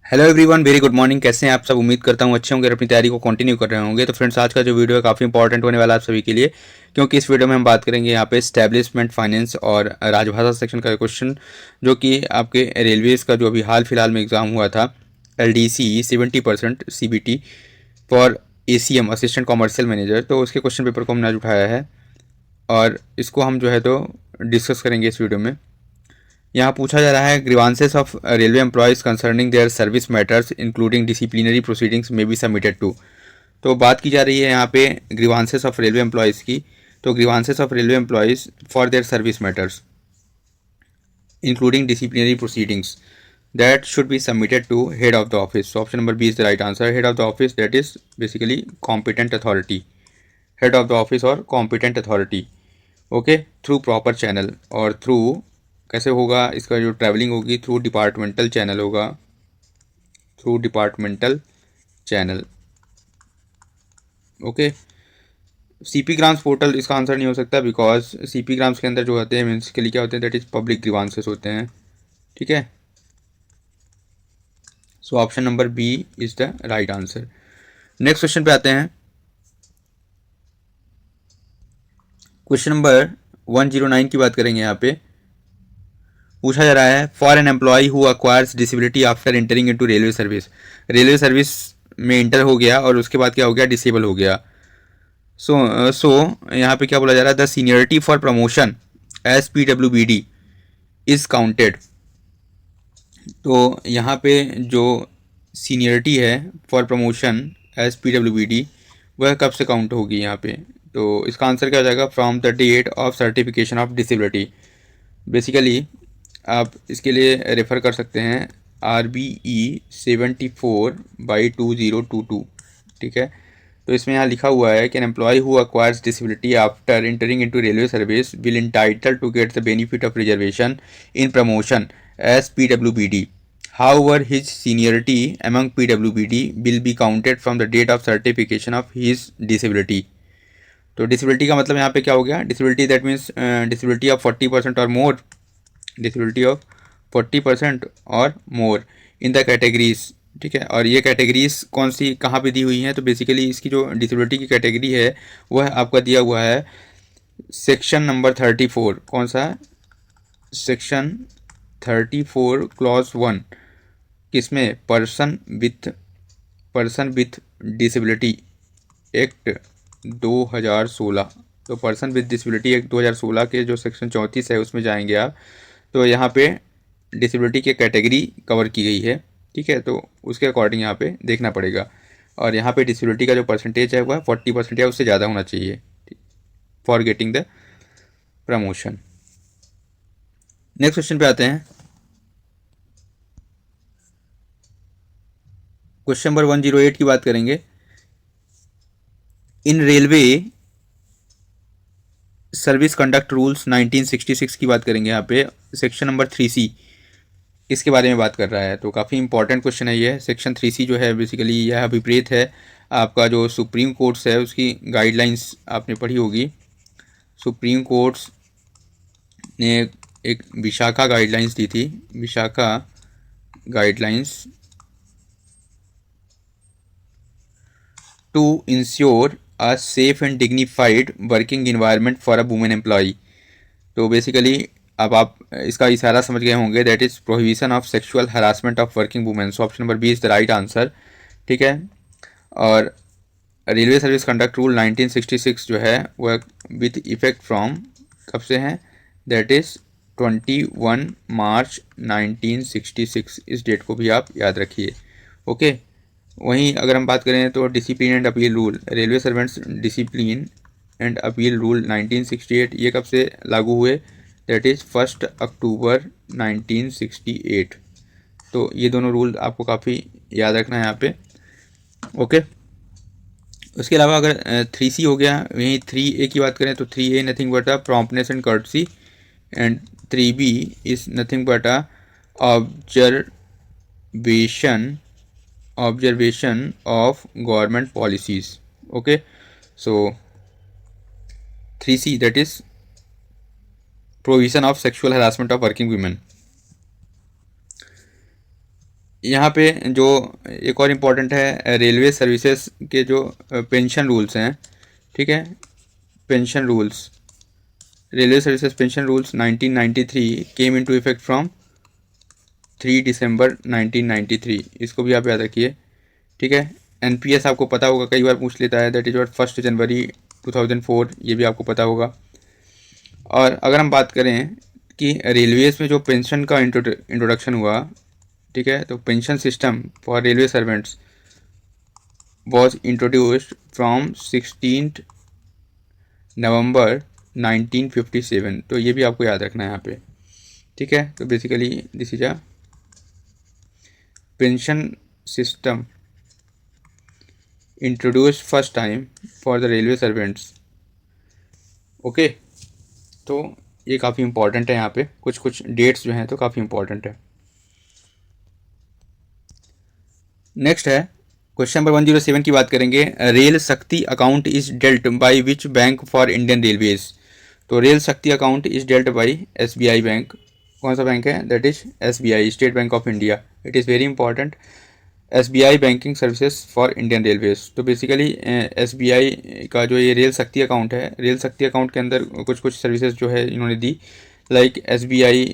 Hello everyone, very good morning. कैसे हैं आप सब? उम्मीद करता हूँ अच्छे होंगे और अपनी तैयारी को कंटिन्यू कर रहे होंगे। तो फ्रेंड्स, आज का जो वीडियो है काफ़ी इंपॉर्टेंट होने वाला है आप सभी के लिए, क्योंकि इस वीडियो में हम बात करेंगे यहाँ पे स्टैब्लिशमेंट फाइनेंस और राजभाषा सेक्शन का क्वेश्चन, जो कि आपके रेलवेज़ का जो अभी हाल फिलहाल में एग्ज़ाम हुआ था, LDC 70% CBT for ACM assistant commercial manager. तो उसके क्वेश्चन पेपर को हमने आज उठाया है और इसको हम जो है तो डिस्कस करेंगे इस वीडियो में। यहाँ पूछा जा रहा है grievances of railway employees concerning their service matters including disciplinary proceedings में बी सबमिटेड टू। तो बात की जा रही है यहाँ पे ग्रीवांसेस ऑफ रेलवे एम्प्लॉयज़ की। तो grievances of railway employees for their service matters including disciplinary proceedings that should be submitted to head of the office. So option number B is the right answer. Head of the office, that is basically competent authority. Head of the office or competent authority. Okay, through proper channel और through कैसे होगा इसका जो travelling होगी, through departmental channel होगा, through departmental channel. Okay, CP grams portal इसका answer नहीं हो सकता, बिकॉज सीपी ग्राम्स के अंदर जो होते हैं बेसिकली क्या होते हैं, दैट इज पब्लिक ग्रीवांसेस होते हैं। ठीक है, so option number B is the right answer. Next question पे आते हैं। क्वेश्चन नंबर 109 की बात करेंगे। यहाँ पे पूछा जा रहा है for an employ who acquires disability after entering into railway service. Railway service में इंटर हो गया और उसके बाद क्या हो गया, डिसेबल हो गया। सो यहाँ पे क्या बोला जा रहा है, the seniority for promotion as PWBD is counted. तो यहाँ पे जो सीनियरिटी है फॉर प्रमोशन एज PWBD वह कब से काउंट होगी यहाँ पे। तो इसका आंसर क्या हो जाएगा, from the date of certification of disability. Basically आप इसके लिए रेफ़र कर सकते हैं RBE 74/2022। ठीक है, तो इसमें यहाँ लिखा हुआ है कि an employ who acquires disability after entering into railway service will entitle to get the benefit of reservation in promotion as PWBD. However, his seniority among PWBD will be counted from the date of certification of his disability. तो disability का मतलब यहाँ पे क्या हो गया, disability that means disability of 40% और मोर, disability of 40% और मोर इन द कैटेगरीज। ठीक है, और ये कैटेगरीज कौन सी कहाँ पे दी हुई हैं, तो बेसिकली इसकी जो डिसेबिलिटी की कैटेगरी है वह आपका दिया हुआ है सेक्शन नंबर 34। कौन सा, सेक्शन 34 क्लॉज 1। किसमें, पर्सन विथ डिसेबिलिटी एक्ट 2016। तो पर्सन विद डिसेबिलिटी एक्ट 2016 के जो सेक्शन 34 है उसमें जाएंगे आप, तो यहाँ पे डिसेबिलिटी की कैटेगरी कवर की गई है। ठीक है, तो उसके अकॉर्डिंग यहाँ पे देखना पड़ेगा। और यहाँ पे डिसेबिलिटी का जो परसेंटेज है वह 40% या उससे ज़्यादा होना चाहिए for getting the promotion. Next question पे आते हैं। क्वेश्चन नंबर 108 की बात करेंगे। इन रेलवे सर्विस कंडक्ट रूल्स 1966 की बात करेंगे। यहाँ पे सेक्शन नंबर 3C इसके बारे में बात कर रहा है, तो काफ़ी इंपॉर्टेंट क्वेश्चन है ये। सेक्शन 3C जो है बेसिकली यह अभिप्रेत है आपका जो सुप्रीम कोर्ट्स है उसकी गाइडलाइंस आपने पढ़ी होगी। सुप्रीम कोर्ट्स ने एक विशाखा गाइडलाइंस दी थी, Vishakha guidelines to ensure a safe and dignified working environment for a women employee. तो बेसिकली अब आप इसका इशारा समझ गए होंगे, that is prohibition of sexual harassment of working women. So option number B is the right answer. ठीक है, और रेलवे सर्विस कंडक्ट रूल 1966 जो है वह विथ इफेक्ट फ्रॉम कब से हैं, दैट इज़ 21 मार्च 1966। इस डेट को भी आप याद रखिए। ओके, वहीं अगर हम बात करें तो discipline and appeal rule, railway servants discipline and appeal rule 1968 ये कब से लागू हुए, दैट इज़ 1 अक्टूबर 1968। तो ये दोनों रूल आपको काफ़ी याद रखना है यहाँ पे। ओके, उसके अलावा अगर 3C हो गया, वहीं 3A की बात करें तो 3A nothing but a promptness and courtesy and 3B is nothing but a observation of government policies. Okay, so 3C that is prohibition of sexual harassment of working women। यहाँ पे जो एक और इम्पोर्टेंट है, रेलवे सर्विसेज के जो pension rules हैं, ठीक है, pension rules, railway services pension rules 1993 came into effect from 3 दिसंबर 1993, इसको भी आप याद रखिए, ठीक है। एनपीएस आपको पता होगा, कई बार पूछ लेता है, दैट इज व्हाट 1 जनवरी 2004, ये भी आपको पता होगा। और अगर हम बात करें कि रेलवेज़ में जो पेंशन का इंट्रोडक्शन हुआ, ठीक है, तो pension system for railway servants was introduced from 16 नवंबर 1957, तो ये भी आपको याद रखना है यहाँ पे, ठीक है। तो basically this is a pension system introduced first time for the railway servants, okay. तो ये काफ़ी इंपॉर्टेंट है, यहाँ पे कुछ कुछ डेट्स जो हैं तो काफ़ी इंपॉर्टेंट है। नेक्स्ट है क्वेश्चन नंबर 107 की बात करेंगे। Rail Shakti account is dealt by which bank for Indian Railways. तो Rail Shakti account is dealt by SBI bank. कौन सा बैंक है? That is SBI, State Bank of India. It is very important, SBI banking services for Indian Railways. तो basically SBI का जो ये rail Shakti account है, rail Shakti account के अंदर कुछ कुछ सर्विसेज जो है इन्होंने दी, लाइक एसबीआई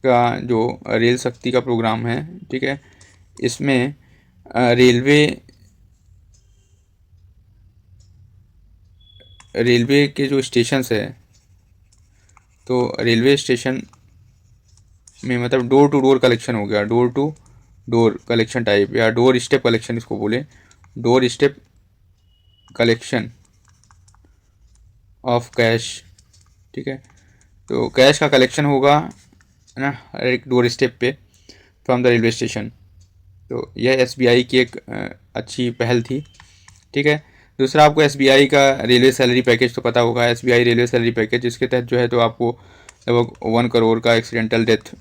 का जो रेल शक्ति का प्रोग्राम है, ठीक है, इसमें रेलवे के जो स्टेशंस है, तो रेलवे स्टेशन में मतलब डोर टू डोर कलेक्शन हो गया, door to door collection type, या डोर स्टेप कलेक्शन इसको बोले, door step collection of cash, ठीक है। तो कैश का कलेक्शन होगा, है ना, एक डोर स्टेप पे फ्रॉम द रेलवे स्टेशन। तो यह एसबीआई की एक अच्छी पहल थी, ठीक है। दूसरा, आपको एसबीआई का रेलवे सैलरी पैकेज तो पता होगा, एसबीआई रेलवे सैलरी पैकेज, जिसके तहत जो है तो आपको लगभग 1 करोड़ का एक्सीडेंटल डेथ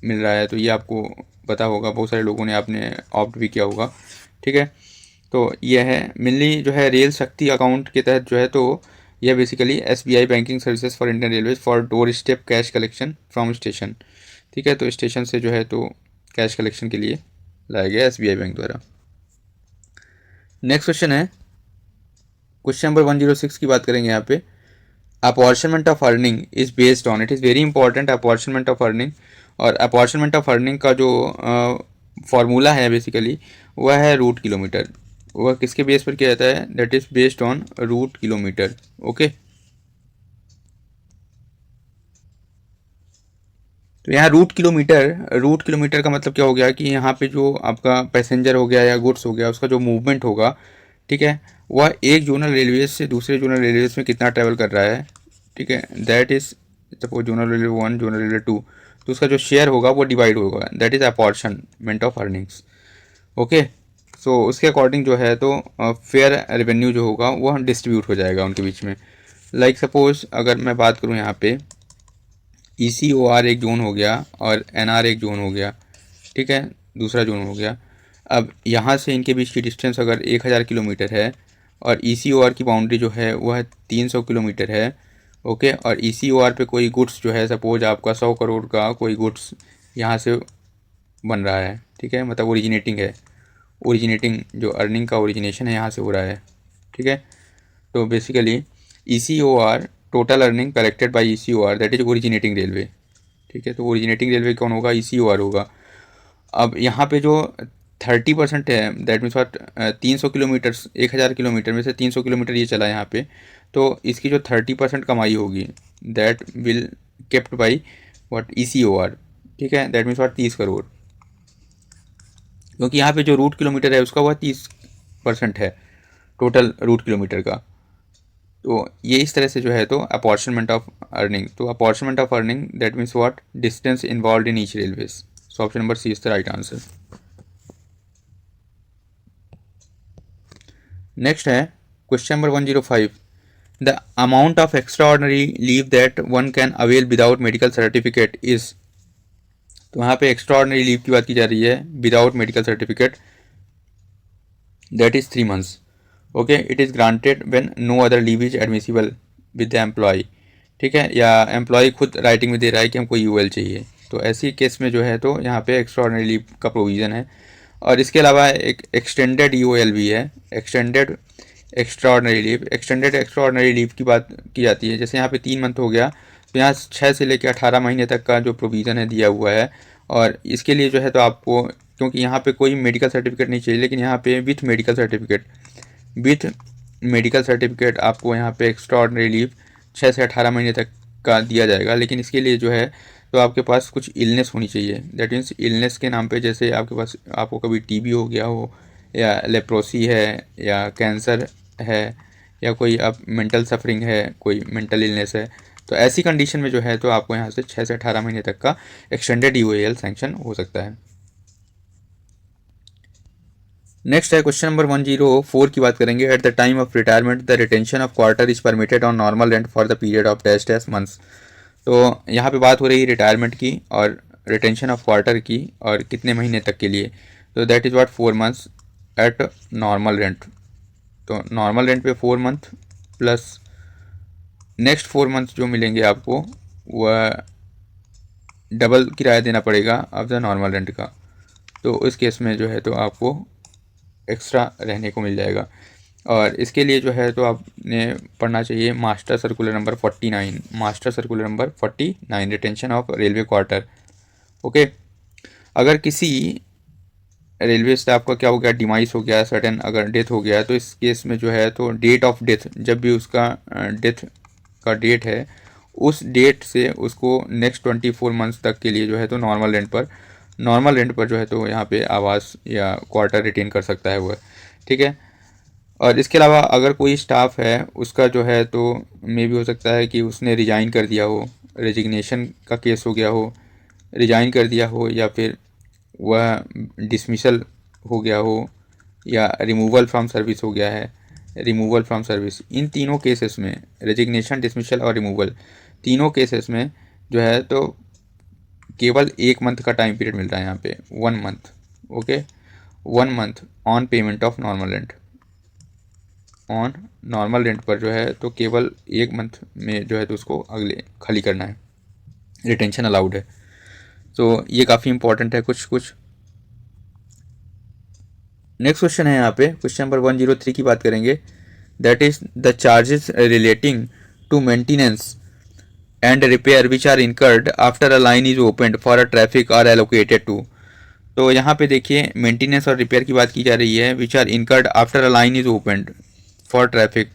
मिल रहा है। तो ये आपको पता होगा, बहुत सारे लोगों ने आपने ऑप्ट भी किया होगा, ठीक है। तो यह है मेनली जो है रेल शक्ति अकाउंट के तहत जो है, तो यह basically SBI banking services for Indian railways for door step cash collection from station, ठीक है। तो स्टेशन से जो है तो कैश कलेक्शन के लिए लाया गया एसबीआई बैंक द्वारा। नेक्स्ट क्वेश्चन है क्वेश्चन नंबर 106 की बात करेंगे यहाँ पे। Apportionment of earning is based on, it is very important, apportionment of earning. और अपॉर्चनमेंट ऑफ अर्निंग का जो फॉर्मूला है बेसिकली वह है रूट किलोमीटर। वह किसके बेस पर किया जाता है? That is based on route kilometre, okay. तो यहाँ रूट किलोमीटर का मतलब क्या हो गया कि यहाँ पे जो आपका पैसेंजर हो गया या गुड्स हो गया, उसका जो मूवमेंट होगा, ठीक है, वह एक जोनल रेलवे से दूसरे जोनल रेलवे में कितना ट्रैवल कर रहा है, ठीक है। That is suppose zonal railway 1, zonal railway 2, तो उसका जो शेयर होगा वो डिवाइड होगा, that is apportionment of earnings, okay. So उसके अकॉर्डिंग जो है तो फेयर रेवेन्यू जो होगा वह डिस्ट्रीब्यूट हो जाएगा उनके बीच में। लाइक सपोज अगर मैं बात करूँ यहाँ पे, ECOR एक जोन हो गया और NR एक जोन हो गया, ठीक है, दूसरा जोन हो गया। अब यहाँ से इनके बीच की डिस्टेंस अगर 1000 किलोमीटर है और ECOR की बाउंड्री जो है वह 300 किलोमीटर है, ओके। और ECOR पे कोई गुड्स जो है, सपोज आपका 100 करोड़ का कोई गुड्स यहाँ से बन रहा है, ठीक है, मतलब ओरिजिनेटिंग जो अर्निंग का ओरिजिनेशन है यहाँ से हो रहा है, ठीक है। तो basically ECOR total earning collected by ECOR, that is originating railway, ठीक है। तो ओरिजिनेटिंग रेलवे कौन होगा? ECOR होगा। अब यहाँ पे जो 30% है, that means what, 300 kilometre, 1000 kilometre में से 300 किलोमीटर ये चला यहाँ पे, तो इसकी जो 30% कमाई होगी that will kept by what, ECOR, ठीक है। दैट मीन्स व्हाट, 30 करोड़, क्योंकि यहाँ पे जो रूट किलोमीटर है उसका वह 30% है टोटल रूट किलोमीटर का। तो ये इस तरह से जो है तो अपॉर्चनमेंट ऑफ अर्निंग, तो apportionment of earning that means what, distance involve in each railways. So option number C is the right answer. Next है question number 105। The amount of extraordinary leave that one can avail without medical certificate is. तो यहाँ पे extra ordinary leave की बात की जा रही है without medical certificate, that is 3 months, okay. It is granted when no other leave is admissible with the employ, ठीक है, या एम्प्लॉय खुद राइटिंग में दे रहा है कि हमको UL चाहिए, तो ऐसी केस में जो है तो यहाँ पे एक्स्ट्राऑर्डिनरी लीव का प्रोविज़न है। और इसके अलावा एक एक्सटेंडेड EOL भी है, एक्सटेंडेड एक्स्ट्राऑर्डिनरी लीव की बात की जाती है। जैसे यहाँ पे 3 मंथ हो गया, तो यहाँ 6 से लेकर 18 महीने तक का जो प्रोविज़न है दिया हुआ है। और इसके लिए जो है तो आपको, क्योंकि यहाँ पे कोई मेडिकल सर्टिफिकेट नहीं चाहिए, लेकिन यहाँ पे विथ मेडिकल सर्टिफिकेट आपको यहाँ पे एक्स्ट्राऑर्डिनरी लीव 6 से 18 महीने तक का दिया जाएगा। लेकिन इसके लिए जो है तो आपके पास कुछ इलनेस होनी चाहिए। दैट मीन्स इलनेस के नाम पे, जैसे आपको कभी TB हो गया हो, या लेप्रोसी है, या कैंसर है, या कोई अब मेंटल सफरिंग है, कोई मेंटल इलनेस है, तो ऐसी कंडीशन में जो है तो आपको यहाँ से 6 से 18 महीने तक का एक्सटेंडेड EOL सैंक्शन हो सकता है। नेक्स्ट है क्वेश्चन नंबर 104 की बात करेंगे। At the time of retirement the retention of quarter is permitted on normal rent for the period of dash months. तो यहाँ पे बात हो रही है रिटायरमेंट की और रिटेंशन ऑफ क्वार्टर की, और कितने महीने तक के लिए। तो that is what 4 months eight normal rent. तो नॉर्मल रेंट पे 4 मंथ प्लस नेक्स्ट 4 मंथ जो मिलेंगे आपको, वह डबल किराया देना पड़ेगा ऑफ द नॉर्मल रेंट का। तो उस केस में जो है तो आपको एक्स्ट्रा रहने को मिल जाएगा। और इसके लिए जो है तो आपने पढ़ना चाहिए master circular number 49 retention of railway quarter. Okay, अगर किसी रेलवे स्टाफ का क्या हो गया, डिमाइस हो गया, सर्टेन अगर डेथ हो गया, तो इस केस में जो है तो डेट ऑफ डेथ, जब भी उसका डेथ का डेट है, उस डेट से उसको नेक्स्ट 24 मंथ्स तक के लिए जो है तो नॉर्मल रेंट पर जो है तो यहाँ पे आवास या क्वार्टर रिटेन कर सकता है वो, ठीक है। और इसके अलावा अगर कोई स्टाफ है, उसका जो है तो मे भी हो सकता है कि उसने रिजाइन कर दिया हो, रेजिग्नेशन का केस हो गया हो, रिजाइन कर दिया हो, या फिर वह डिसमिसल हो गया हो, या रिमूवल फ्रॉम सर्विस हो गया है, रिमूवल फ्रॉम सर्विस। इन तीनों केसेस में, रेजिग्नेशन, डिसमिसल और रिमूवल, तीनों केसेस में जो है तो केवल 1 मंथ का टाइम पीरियड मिल रहा है यहाँ पे, 1 month. Okay, 1 month on payment of normal rent. On normal rent पर जो है तो केवल 1 मंथ में जो है तो उसको अगले खाली करना है, रिटेंशन अलाउड है। तो ये काफ़ी इंपॉर्टेंट है कुछ। नेक्स्ट क्वेश्चन है यहाँ पे, क्वेश्चन नंबर 103 की बात करेंगे। That is the charges relating to maintenance and repair which are incurred after a line is opened for a traffic or allocated to. तो यहाँ पे देखिए मेंटेनेंस और रिपेयर की बात की जा रही है, which are incurred after a line is opened for traffic.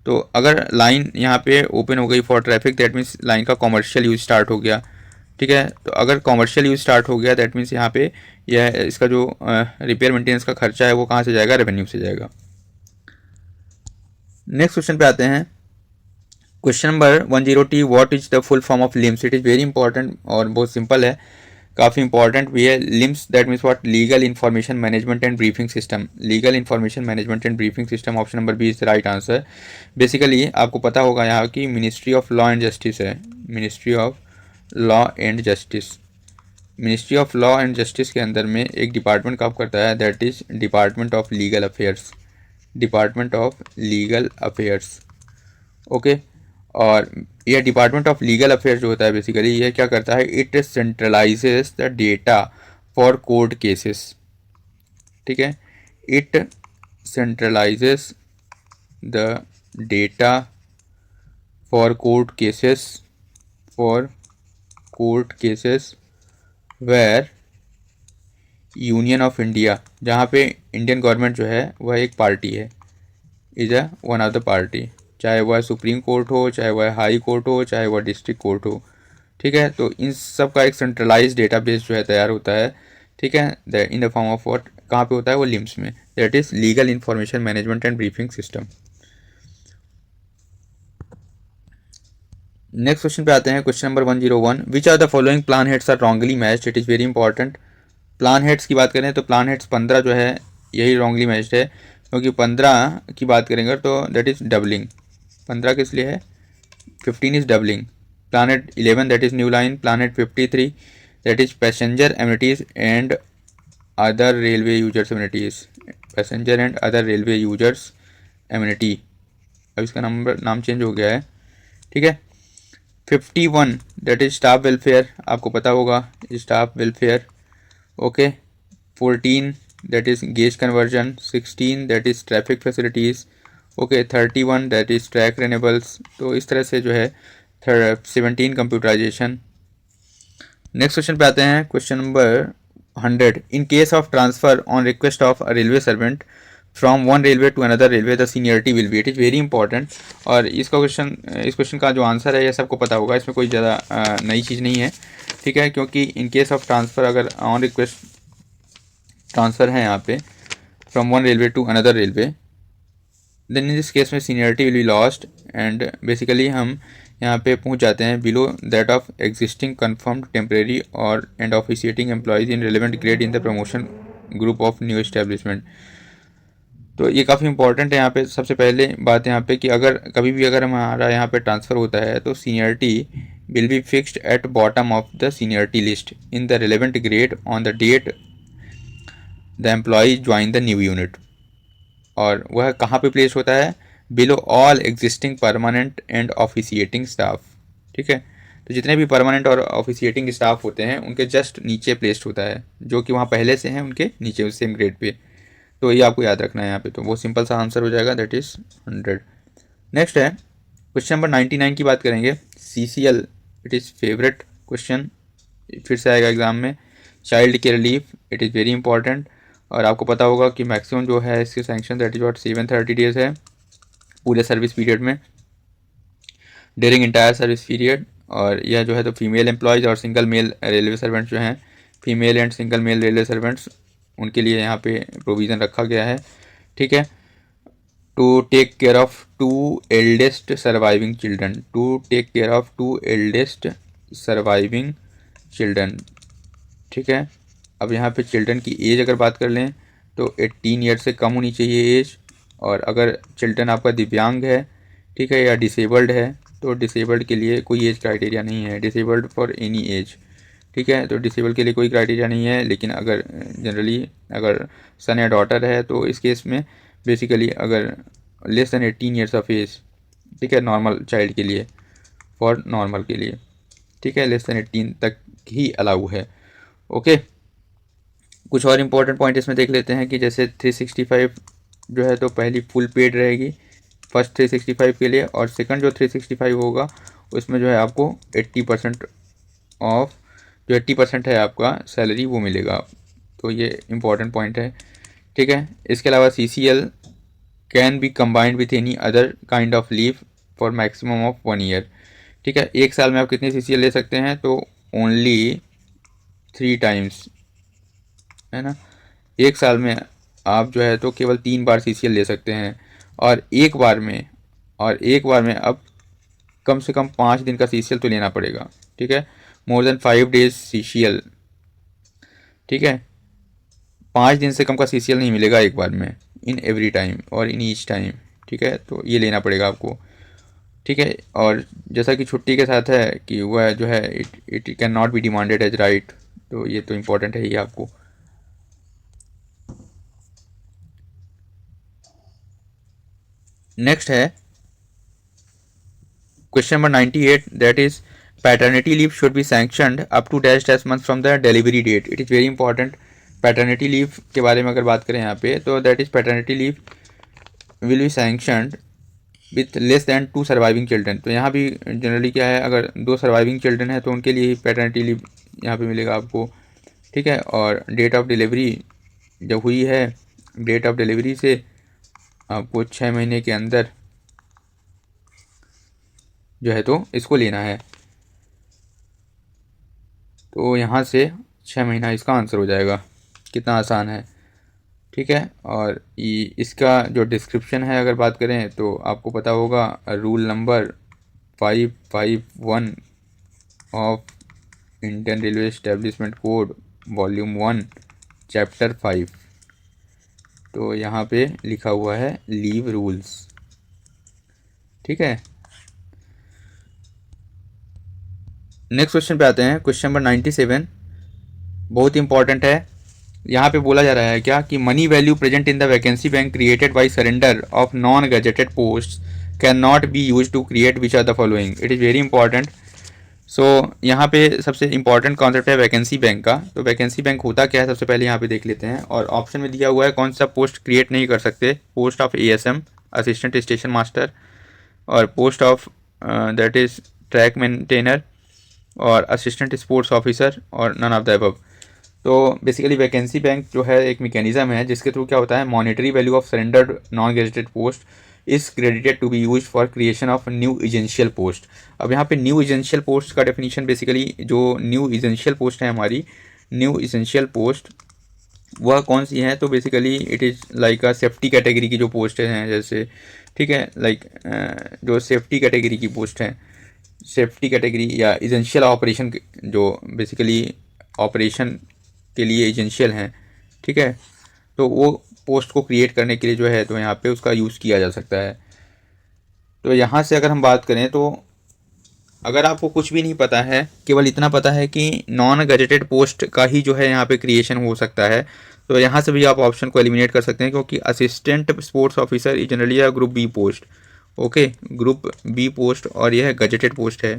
तो अगर लाइन यहाँ पे ओपन हो गई for traffic, that means line का कॉमर्शियल यूज स्टार्ट हो गया, ठीक है। तो अगर कॉमर्शियल यूज स्टार्ट हो गया, दैट मीन्स यहाँ पे यह इसका जो रिपेयर मेंटेनेंस का खर्चा है वो कहाँ से जाएगा, रेवेन्यू से जाएगा। नेक्स्ट क्वेश्चन पे आते हैं, question number 10T, what is the full form of LIMS. It is very important और बहुत सिंपल है, काफ़ी इंपॉर्टेंट भी है। LIMS that means what, legal information management and briefing system. Legal information management and briefing system, option number B is the right answer. Basically आपको पता होगा यहाँ की ministry of law and justice है, ministry of law and justice. Ministry of law and justice के अंदर में एक डिपार्टमेंट काम करता है, that is department of legal affairs, department of legal affairs. Okay, और यह डिपार्टमेंट ऑफ लीगल अफेयर्स जो होता है बेसिकली यह क्या करता है, it centralises the data for court cases, ठीक है। It centralises the data for court cases where union of India, जहाँ पे इंडियन गवर्नमेंट जो है वह एक पार्टी है, is a one of the party, चाहे वह सुप्रीम कोर्ट हो, चाहे वह हाई कोर्ट हो, चाहे वह डिस्ट्रिक्ट कोर्ट हो, ठीक है। तो इन सब का एक सेंट्रलाइज डेटाबेस जो है तैयार होता है, ठीक है, in the form of what, कहाँ पे होता है वो, लिम्स में, that is legal information management and briefing system. Next question पे आते हैं, question number 101, which are the following plan heads are wrongly matched. It is very important. Plan heads की बात करें तो प्लान हेड्स 15 जो है यही रॉन्गली मैच्ड है, क्योंकि 15 की बात करेंगे तो दैट इज़ डबलिंग। 15 किस लिए है, 15 is doubling. Planet 11 that is new line. Planet 53 that is passenger amenities and other railway users amenities, passenger and other railway users amenity. अब इसका नाम चेंज हो गया है, ठीक है। 51 दैट इज स्टाफ वेलफेयर, आपको पता होगा staff welfare. Okay, 14 that is gauge conversion, 16 that is traffic facilities. Okay, 31 that is track renewables. तो इस तरह से जो है 17 कंप्यूटराइजेशन। नेक्स्ट क्वेश्चन पे आते हैं, question number 100। In case of transfer on request of a railway servant from one railway to another railway the seniority will be. It is very important. और इस क्वेश्चन का जो आंसर है ये सबको पता होगा, इसमें कोई ज़्यादा नई चीज़ नहीं है, ठीक है। क्योंकि इन केस ऑफ ट्रांसफ़र, अगर ऑन रिक्वेस्ट ट्रांसफ़र है यहाँ पे from one railway to another railway, then in this case में seniority will be lost and basically हम यहाँ पे पहुँच जाते हैं below that of existing confirmed temporary और and officiating employees in relevant grade in the promotion group of new establishment. तो ये काफ़ी इंपॉर्टेंट है यहाँ पे। सबसे पहले बात यहाँ पे कि अगर कभी भी अगर हमारा यहाँ पे ट्रांसफ़र होता है तो seniority will be fixed at bottom of the seniority list in the relevant grade on the date the employee join the new unit. और वह कहाँ पे प्लेस होता है? Below all existing permanent and officiating staff, ठीक है। तो जितने भी परमानेंट और ऑफिशिएटिंग स्टाफ होते हैं उनके जस्ट नीचे प्लेस्ड होता है, जो कि वहाँ पहले से हैं उनके नीचे उस सेम ग्रेड पे। तो ये आपको याद रखना है यहाँ पे। तो वो सिंपल सा आंसर हो जाएगा, दैट इज़ 100। नेक्स्ट है क्वेश्चन नंबर 99 की बात करेंगे। CCL, it is favourite question, फिर से आएगा एग्जाम में। Child care leave, it is very important. और आपको पता होगा कि मैक्सिमम जो है इसकी sanction that is what 730 days है पूरे सर्विस पीरियड में, ड्यूरिंग इंटायर सर्विस पीरियड। और यह जो है तो फीमेल एम्प्लॉयज़ और सिंगल मेल रेलवे सर्वेंट्स जो हैं, female and single male railway servants, उनके लिए यहाँ पे प्रोविज़न रखा गया है, ठीक है। To take care of 2 eldest surviving children, to take care of 2 eldest surviving children, ठीक है। अब यहाँ पे चिल्ड्रन की एज अगर बात कर लें तो 18 ईयर से कम होनी चाहिए एज। और अगर चिल्ड्रन आपका दिव्यांग है, ठीक है, या डिसेबल्ड है, तो डिसेबल्ड के लिए कोई एज क्राइटेरिया नहीं है, डिसेबल्ड फॉर एनी एज, ठीक है। तो डिसेबल के लिए कोई क्राइटेरिया नहीं है। लेकिन अगर जनरली अगर सन या डॉटर है तो इस केस में बेसिकली अगर less than 18 years of age, ठीक है, नॉर्मल चाइल्ड के लिए, फॉर नॉर्मल के लिए, ठीक है, लेस दैन 18 तक ही अलाउ है। ओके, कुछ और इम्पोर्टेंट पॉइंट इसमें देख लेते हैं कि जैसे 365 जो है तो पहली फुल पेड रहेगी फर्स्ट 365 के लिए, और सेकंड जो 365 होगा उसमें जो है आपको 80% ऑफ, जो 80% है आपका सैलरी वो मिलेगा। तो ये इम्पॉर्टेंट पॉइंट है, ठीक है। इसके अलावा CCL can be combined with any other kind of leave for maximum of 1 year, ठीक है। एक साल में आप कितनी CCL ले सकते हैं? तो ओनली 3 टाइम्स, है ना। एक साल में आप जो है तो केवल 3 बार CCL ले सकते हैं। और एक बार में अब कम से कम 5 दिन का CCL तो लेना पड़ेगा, ठीक है। मोर देन 5 डेज CCL, ठीक है। 5 दिन से कम का CCL नहीं मिलेगा एक बार में, इन एवरी टाइम और इन ईच टाइम, ठीक है। तो ये लेना पड़ेगा आपको, ठीक है। और जैसा कि छुट्टी के साथ है कि वह जो है it can not be demanded as right, तो ये तो इम्पोर्टेंट है ये आपको। नेक्स्ट है question number 98, that is paternity leave should be sanctioned up to dash dash month from the delivery date. It is very important. Paternity leave के बारे में अगर बात करें यहाँ पे, तो that is paternity leave will be sanctioned with less than 2 surviving children. तो यहाँ भी जनरली क्या है, अगर 2 सर्वाइविंग चिल्ड्रन है तो उनके लिए ही पैटर्निटी लीव यहाँ पे मिलेगा आपको, ठीक है। और डेट ऑफ डिलीवरी जब हुई है, डेट ऑफ डिलीवरी से आपको 6 महीने के अंदर जो है तो इसको लेना है। तो यहाँ से 6 महीना इसका आंसर हो जाएगा। कितना आसान है, ठीक है। और इसका जो डिस्क्रिप्शन है अगर बात करें तो आपको पता होगा rule number 551 of Indian railway establishment code volume 1 chapter 5। तो यहाँ पे लिखा हुआ है लीव रूल्स, ठीक है। नेक्स्ट क्वेश्चन पे आते हैं, क्वेश्चन नंबर 97, बहुत इंपॉर्टेंट है। यहाँ पे बोला जा रहा है क्या कि money value present in the vacancy bank created by surrender of non gazetted post can not be use to create which are the following. It is very important. So यहाँ पे सबसे इंपॉर्टेंट कॉन्सेप्ट है vacancy bank का। तो vacancy bank होता क्या है सबसे पहले यहाँ पे देख लेते हैं। और ऑप्शन में दिया हुआ है कौन सा पोस्ट क्रिएट नहीं कर सकते, post of ASM, assistant station master, और post of that is track maintainer, और असिस्टेंट स्पोर्ट्स ऑफिसर, और नन ऑफ द अबव। तो बेसिकली वैकेंसी बैंक जो है एक मैकेनिज्म है जिसके थ्रू क्या होता है, monetary value of surrendered non gazetted post is credited to be use for creation of new essential post. अब यहाँ पे न्यू एजेंशियल पोस्ट का डेफिनेशन बेसिकली जो न्यू एजेंशियल पोस्ट है हमारी, न्यू एजेंशियल पोस्ट वह कौन सी है, तो basically it is like a safety category की जो पोस्ट हैं, जैसे ठीक है लाइक जो सेफ्टी कैटेगरी की पोस्ट हैं, सेफ्टी कैटेगरी या एजेंशियल ऑपरेशन जो बेसिकली ऑपरेशन के लिए एजेंशियल हैं, ठीक है। तो वो पोस्ट को क्रिएट करने के लिए जो है तो यहाँ पे उसका यूज़ किया जा सकता है। तो यहाँ से अगर हम बात करें तो अगर आपको कुछ भी नहीं पता है, केवल इतना पता है कि नॉन गजेटेड पोस्ट का ही जो है यहाँ पे क्रिएशन हो सकता है, तो यहाँ से भी आप ऑप्शन को एलिमिनेट कर सकते हैं, क्योंकि assistant sports officer is generally a group B post. Okay, group B post और यह गजेटेड पोस्ट है,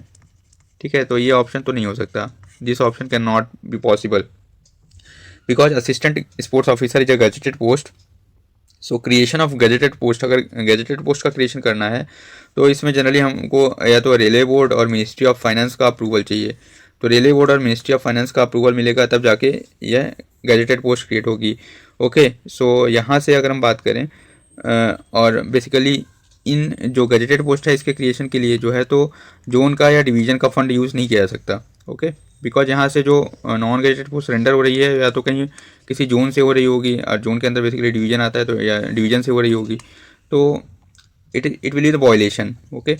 ठीक है। तो ये ऑप्शन तो नहीं हो सकता, this option can not be possible because assistant sports officer is a gazetted post. So creation of gazetted post, अगर गजेटेड पोस्ट का क्रिएशन करना है तो इसमें जनरली हमको या तो रेलवे बोर्ड और मिनिस्ट्री ऑफ फाइनेंस का अप्रूवल चाहिए। तो रेलवे बोर्ड और मिनिस्ट्री ऑफ फाइनेंस का अप्रूवल मिलेगा तब जाके यह गजेटेड पोस्ट क्रिएट होगी। ओके, सो यहाँ से अगर हम बात करें और बेसिकली इन जो गजेटेड पोस्ट है इसके क्रिएशन के लिए जो है तो जोन का या डिवीज़न का फंड यूज़ नहीं किया जा सकता। ओके, बिकॉज यहाँ से जो नॉन गजेटेड पोस्ट सरेंडर हो रही है या तो कहीं किसी जोन से हो रही होगी, और जोन के अंदर बेसिकली डिवीजन आता है तो या डिवीजन से हो रही होगी, तो it will be the violation. Okay,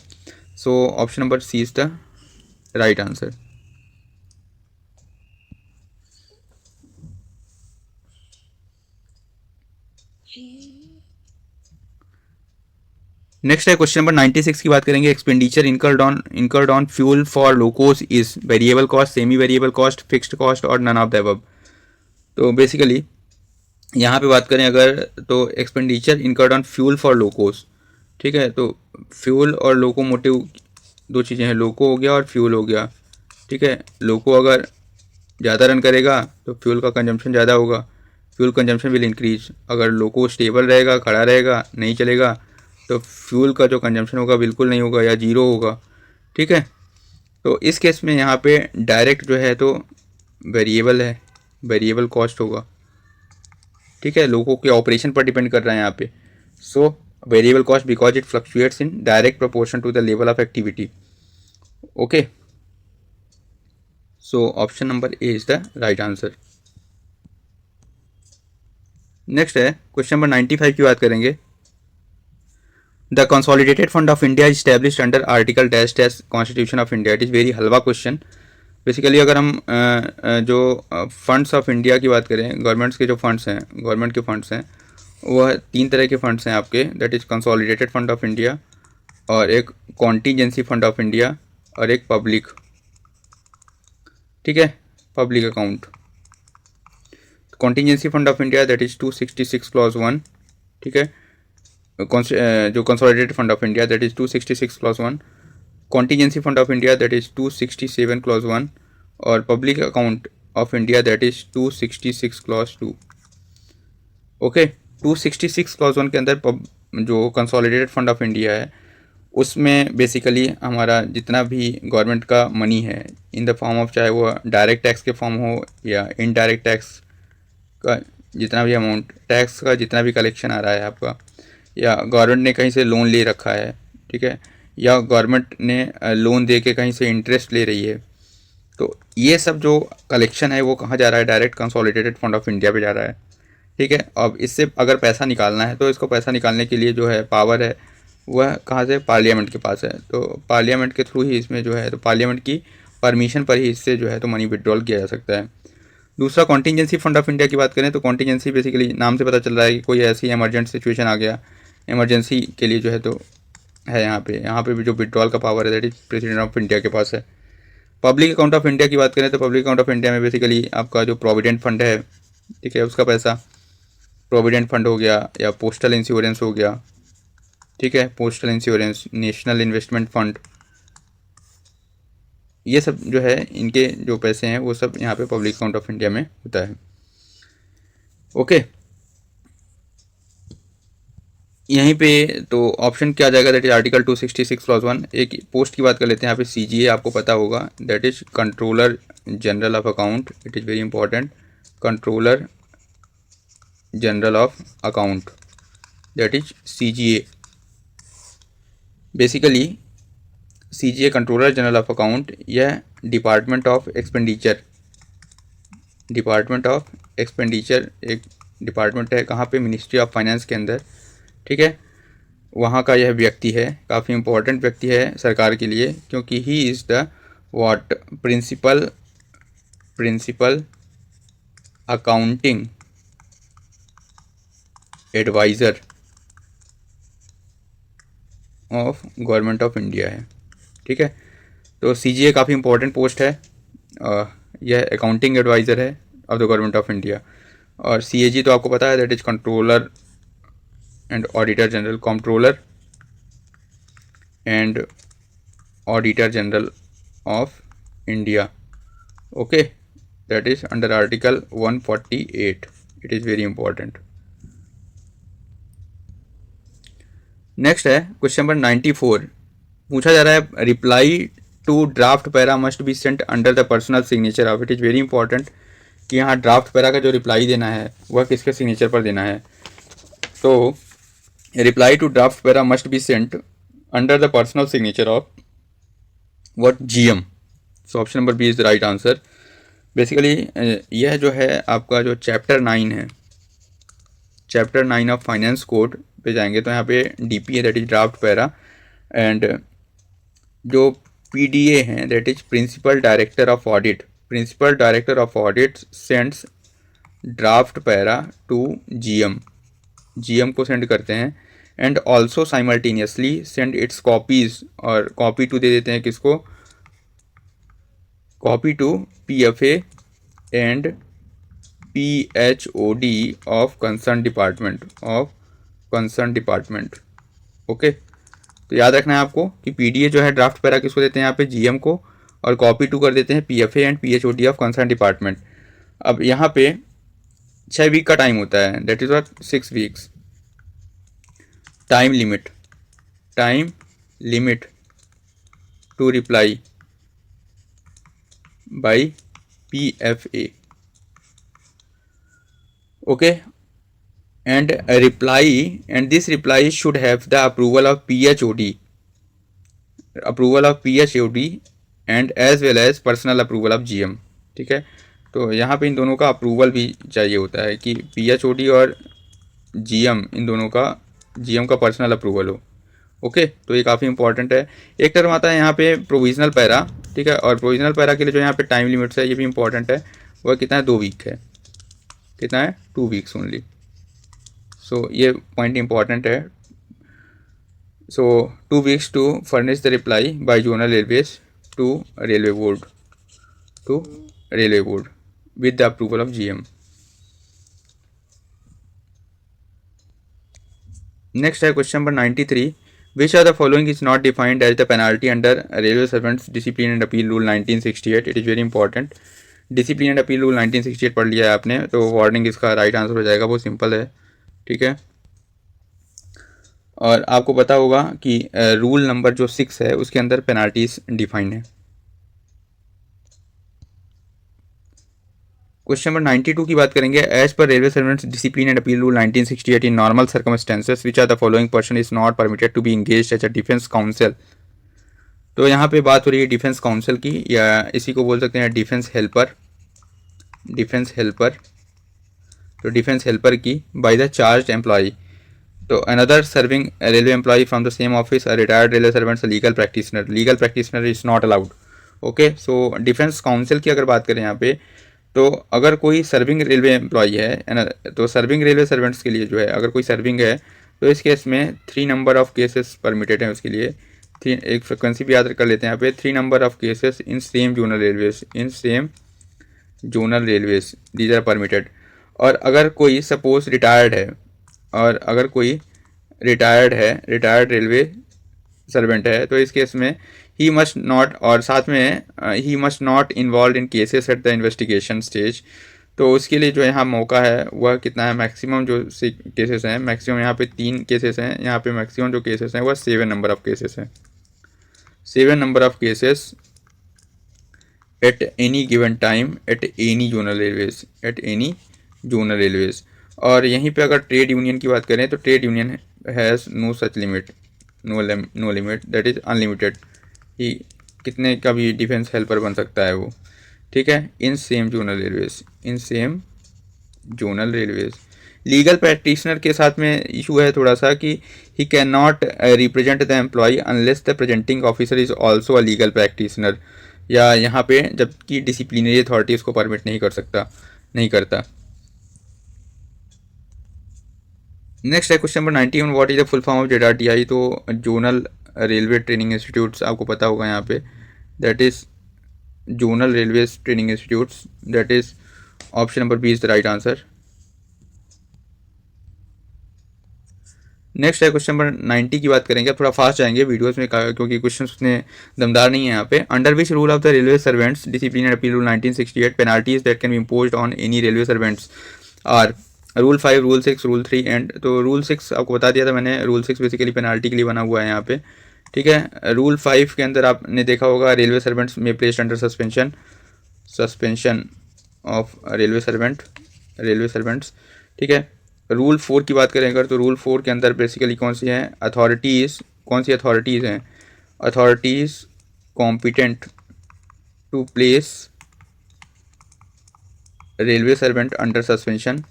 so option number C is the right answer. Next है क्वेश्चन नंबर 96 की बात करेंगे। Expenditure incurred on fuel for locos is variable cost, semi variable cost, fixed cost, और none of the above. तो basically यहाँ पे बात करें अगर तो expenditure incurred on fuel for locos, ठीक है। तो फ्यूल और लोकोमोटिव दो चीज़ें हैं, लोको हो गया और फ्यूल हो गया, ठीक है। लोको अगर ज़्यादा रन करेगा तो फ्यूल का कंजम्पशन ज़्यादा होगा, फ्यूल कंजम्पशन विल इंक्रीज। अगर लोको स्टेबल रहेगा, खड़ा रहेगा, नहीं चलेगा, तो फ्यूल का जो कंजम्पशन होगा बिल्कुल नहीं होगा या जीरो होगा, ठीक है। तो इस केस में यहाँ पे डायरेक्ट जो है तो वेरिएबल है, वेरिएबल कॉस्ट होगा, ठीक है। लोगों के ऑपरेशन पर डिपेंड कर रहा है यहाँ पे। So variable cost because it fluctuates in direct proportion to the level of activity. Okay, so option number A is the right answer. Next है क्वेश्चन नंबर 95 की बात करेंगे। The consolidated fund of India is established under article dash dash constitution of India. It is very halwa question. Basically अगर हम जो funds of India की बात करें, गवर्नमेंट्स के जो फंड्स हैं, गवर्नमेंट के फंड्स हैं, वह तीन तरह के फंड्स हैं आपके, that is consolidated fund of India, और एक कॉन्टीजेंसी फंड ऑफ इंडिया, और एक पब्लिक, ठीक है, public account. Contingency fund of India that is 266 clause 1, ठीक है। जो consolidated fund of India that is 266 clause 1, contingency fund of India that is 267 clause 1, और public account of India that is 266 clause 2। Okay, 266 clause 1 के अंदर जो consolidated fund of India है उसमें basically हमारा जितना भी गवर्नमेंट का मनी है इन द फॉर्म ऑफ, चाहे वो डायरेक्ट टैक्स के फॉर्म हो या इनडायरेक्ट टैक्स का जितना भी अमाउंट, टैक्स का जितना भी कलेक्शन आ रहा है आपका, या गवर्नमेंट ने कहीं से लोन ले रखा है, ठीक है, या गवर्नमेंट ने लोन दे के कहीं से इंटरेस्ट ले रही है, तो ये सब जो कलेक्शन है वो कहाँ जा रहा है, direct consolidated fund of India पे जा रहा है, ठीक है। अब इससे अगर पैसा निकालना है तो इसको पैसा निकालने के लिए जो है पावर है वह कहाँ से, पार्लियामेंट के पास है। तो पार्लियामेंट के थ्रू ही इसमें जो है तो पार्लियामेंट की परमिशन पर ही इससे जो है तो मनी विड्रॉल किया जा सकता है। दूसरा कॉन्टीजेंसी फंड ऑफ इंडिया की बात करें तो कॉन्टीजेंसी बेसिकली नाम से पता चल रहा है कि कोई ऐसी एमरजेंट सिचुएशन आ गया, इमरजेंसी के लिए जो है तो है यहाँ पे भी जो विड्रॉल का पावर है that is president of India के पास है। पब्लिक अकाउंट ऑफ इंडिया की बात करें तो पब्लिक अकाउंट ऑफ इंडिया में बेसिकली आपका जो प्रोविडेंट फंड है, ठीक है, उसका पैसा, प्रोविडेंट फंड हो गया या पोस्टल इंश्योरेंस हो गया, ठीक है, postal insurance, national investment fund, ये सब जो है इनके जो पैसे हैं वो सब यहाँ पे पब्लिक अकाउंट ऑफ इंडिया में होता है। ओके, यहीं पे तो ऑप्शन क्या आ जाएगा, दैट इज आर्टिकल 266 क्लॉज 1। एक पोस्ट की बात कर लेते हैं यहाँ पे, CGA आपको पता होगा, that is controller general of account. It is very important, controller general of account, that is CGA। Basically CGA controller general of account, यह department of expenditure, department of expenditure एक डिपार्टमेंट है, कहाँ पे, ministry of finance के अंदर, ठीक है। वहाँ का यह व्यक्ति है, काफ़ी इंपॉर्टेंट व्यक्ति है सरकार के लिए, क्योंकि he is the what principal accounting adviser of government of India है, ठीक है। तो CGA काफ़ी इंपॉर्टेंट पोस्ट है, यह अकाउंटिंग एडवाइज़र है of the government of India. और CAG तो आपको पता है, that is controller and auditor general, controller and auditor general of India. Okay, that is under article 148। It is very important. Next है question number 94। पूछा जा रहा है, reply to draft para must be sent under the personal signature of. It is very important कि यहाँ draft para का जो reply देना है वह किसके सिग्नेचर पर देना है। तो reply to draft para must be sent under the personal signature of what, GM। So option number B is the right answer. Basically यह जो है आपका जो चैप्टर 9 है, चैप्टर 9 ऑफ फाइनेंस कोड पे जाएंगे तो यहाँ पे DP है, that is draft para, and जो PDA है, that is principal director of audit, principal director of audit sends draft para to GM को सेंड करते हैं, and also simultaneously send its copies, और कॉपी टू दे देते हैं किसको, copy to PFA and PHOD of concern department, okay. तो याद रखना है आपको कि PDA जो है ड्राफ्ट पैरा किसको देते हैं यहाँ पे, GM को, और कॉपी टू कर देते हैं PFA and PHOD of concern department. अब यहाँ पे 6 वीक का टाइम होता है, that is what 6 weeks. Time limit to reply by PFA, okay, and a reply, and this reply should have the approval of PHOD and as well as personal approval of GM, ठीक है। तो यहाँ पे इन दोनों का approval भी चाहिए होता है कि PHOD और GM, इन दोनों का, GM का पर्सनल अप्रूवल हो, ओके। तो ये काफ़ी इंपॉर्टेंट है। एक टर्म आता है यहाँ पे प्रोविजनल पैरा, ठीक है, और प्रोविजनल पैरा के लिए जो यहाँ पे टाइम लिमिट्स है ये भी इंपॉर्टेंट है, वह कितना है, 2 वीक है, कितना है, 2 वीक्स ओनली। सो ये पॉइंट इंपॉर्टेंट है। So 2 weeks to furnish the reply by zonal railways to railway board with the approval of GM। Next है question number 93। Which are the following is not defined as the penalty under railway servants discipline and appeal rule 1968। It is very important. Discipline and appeal rule 1968 पढ़ लिया है आपने, तो warning इसका right answer हो जाएगा, वो सिंपल है, ठीक है। और आपको पता होगा कि रूल नंबर जो 6 है उसके अंदर पेनाल्टीज डिफाइंड है। क्वेश्चन नंबर 92 की बात करेंगे। As per railway servants discipline and appeal rule 1968 in normal circumstances which are the following person is not permitted to be engaged as a defence counsel. तो यहाँ पे बात हो रही है डिफेंस काउंसिल की, या इसी को बोल सकते हैं डिफेंस हेल्पर, तो डिफेंस हेल्पर की बाय द चार्ज एम्प्लॉई। तो another serving railway employee from the same office, retired railway servants, legal practitioner is not allowed, okay. So defence council की अगर बात करें यहाँ पे, तो अगर कोई सर्विंग रेलवे एम्प्लॉई है तो सर्विंग रेलवे सर्वेंट्स के लिए जो है, अगर कोई सर्विंग है तो इस केस में 3 नंबर ऑफ केसेस परमिटेड हैं उसके लिए। एक फ्रिक्वेंसी भी याद कर लेते हैं यहाँ पे, 3 number of cases in same zonal railways these are permitted. और अगर कोई सपोज रिटायर्ड है, और अगर कोई रिटायर्ड रेलवे सर्वेंट है, तो इस केस में ही मस्ट नॉट, और साथ में he must not involve in cases at the investigation stage. तो उसके लिए जो यहाँ मौका है वह कितना है, मैक्सिमम जो केसेस हैं, मैक्सिमम यहाँ पे 3 केसेस हैं, यहाँ पे मैक्सिमम जो केसेस हैं वह 7 नंबर ऑफ केसेस हैं, 7 number of cases at any given time at any zonal railways, at any zonal railways. और यहीं पे अगर ट्रेड यूनियन की बात करें तो trade union has no such limit, no limit, that is unlimited, ही कितने का भी डिफेंस हेल्पर बन सकता है वो, ठीक है। In same zonal railways, in same zonal railways. Legal practitioner के साथ में इशू है थोड़ा सा कि he can not represent the employee unless the presenting officer is also a legal practitioner, या यहाँ पे जबकि डिसिप्लिनरी अथॉरिटी उसको परमिट नहीं कर सकता, नहीं करता। नेक्स्ट है question number 91, what is the full form of JRTI। तो जोनल रेलवे ट्रेनिंग इंस्टीट्यूट्स आपको पता होगा यहाँ पे, that is zonal railway training institutes, that is option number B is the right answer. Next है क्वेश्चन नंबर 90 की बात करेंगे, थोड़ा फास्ट जाएंगे वीडियोस में क्योंकि क्वेश्चन उतने दमदार नहीं है यहाँ पे। Under which rule of the railway servants discipline and appeal rule 1968 penalties that can be imposed on any railway servants are rule 5, rule 6, rule 3 and. तो रूल 6 आपको बता दिया था मैंने, रूल 6 बेसिकली पेनाल्टी के लिए बना हुआ है यहाँ पे, ठीक है। रूल 5 के अंदर आपने देखा होगा रेलवे सर्वेंट्स में placed under suspension, suspension of railway servants, ठीक है। रूल 4 की बात करें अगर, तो रूल 4 के अंदर बेसिकली कौन सी हैं अथॉरिटीज़, कौन सी अथॉरिटीज़ हैं, authorities competent to place railway servant under suspension,